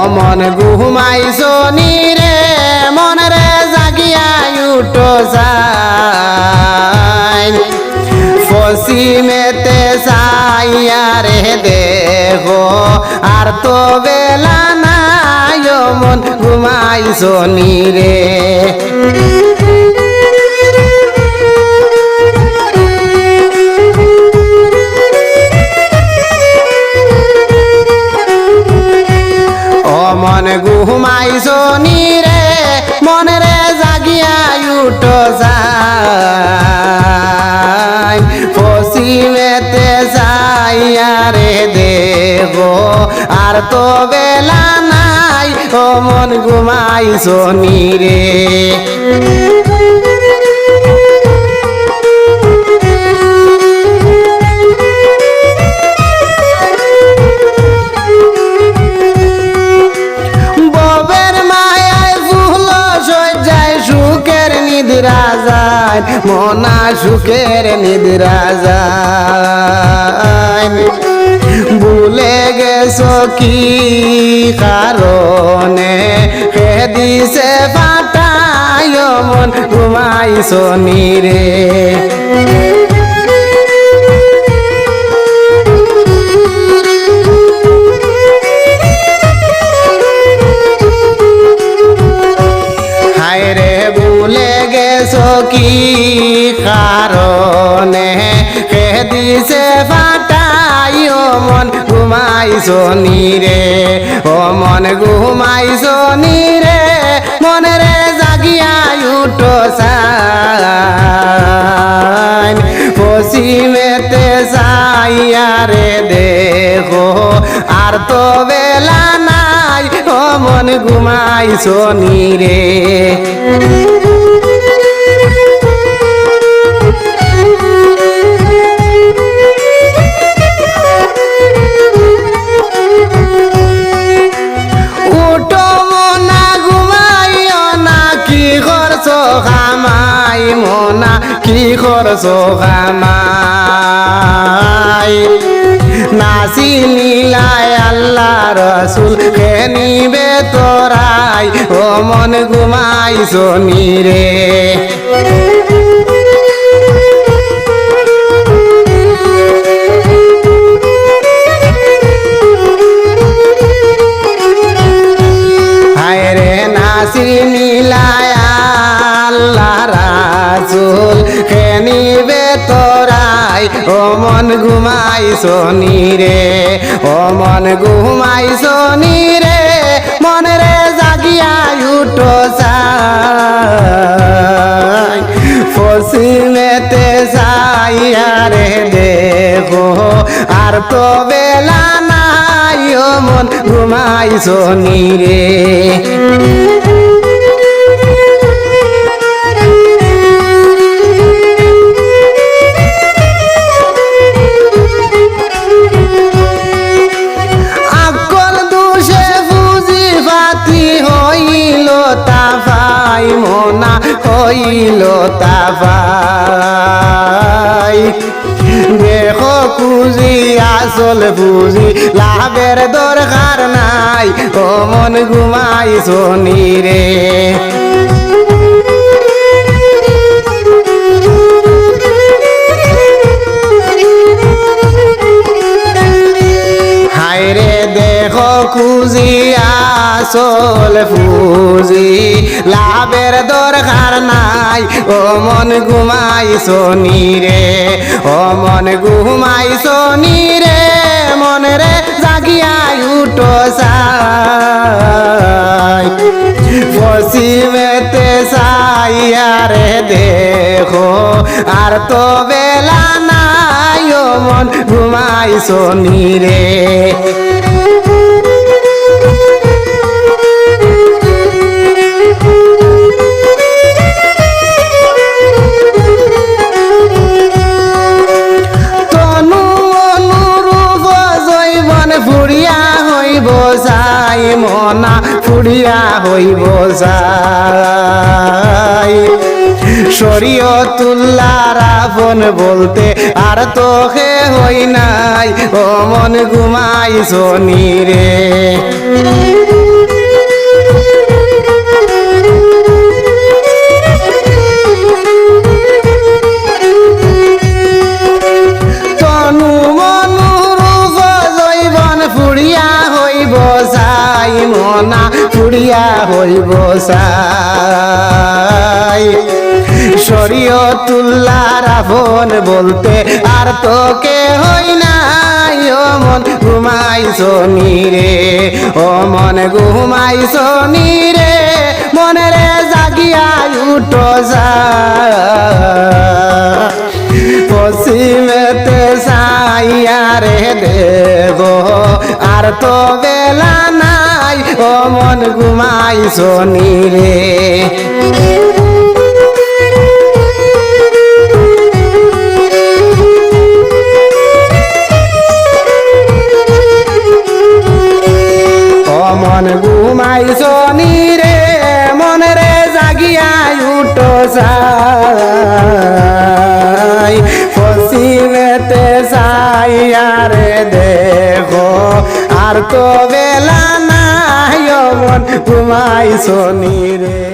মন ঘুমাইছো নি রে মন রে জাগিয়া উঠো যাই পশ্চিমেতে চাইয়া রে দেখো আর তো বেলা নাই মন ঘুমাইছো নি রে মন ঘুমাইছো নি রে মন রে জাগিয়া উঠো যাই পশ্চিমেতে যাইয়া রে দেখো আর তো বেলা নাই ও মন ঘুমাইছো নি রে মনা সুখের নিদ্রা যায় ভুলে গেছো কি কারণে হে দিছে ফাটায় মন ঘুমাইছো নি রে কি কারণে হে দিছে ফাটাই ও মন ঘুমাইছো নি রে ও মন ঘুমাইছো নি রে মন রে জাগিয়া উঠো যাই পশ্চিমেতে যাইয়া রে দেখো আর তো বেলা নাই ও মন ঘুমাইছো নি রে খামাই মোনা কি করছো খামাই নাসি নীলাই আল্লাহ রসুল কে নিবে তোরাই ও মন ঘুমাইছো নি রে হায় রে নাসি নীলাই আল্লাহ রাসূল কে নিবে তোরাই ও মন ঘুমাইছো নি রে ও মন ঘুমাইছো নি রে মন রে জাগিয়া উঠো যাই পশ্চিমেতে যাইয়া রে দেখো আর তো বেলা নাই ও মন ঘুমাইছো নি রে মোনা হইল তাফাই দেখো খুঁজি আসল বুঝি লাভের দরকার নাই ও মন ঘুমাইছো নি রে হায় রে দেখো খুঁজি আসল ফুজি লাভের দরকার নাই ও মন ঘুমাইছো নি রে ও মন ঘুমাইছো নি রে মন রে জাগিয়া উঠো যাই পশ্চিমেতে যাইয়া রে দেখো আর তো বেলা নাই ও মন ঘুমাইছো নি রে যাই মনা ফুরিয়া হইব যাই শরীয়তুল্লাহ রাবণ বলতে আর তো হে হই নাই ও মন ঘুমাইছো নি রে মনা পুড়িয়া হইব সাই শরীয়তুল্লাহর আপন বলতে আর তো কে হই নাই ও মন ঘুমাইছো রে ও মন ঘুমাইছো রে মনে রে জাগিয়া উঠো যা পশ্চিমেতে সাইয়া রে দেবো আর তো বেলা নাই ও মন ঘুমাইছো রে মন ঘুমাইছো রে মন রে জাগিয়া উঠো যাই পশ্চিমেতে সাইয়া রে দেখো আর তো বেলা নাই মন ঘুমাইছো রে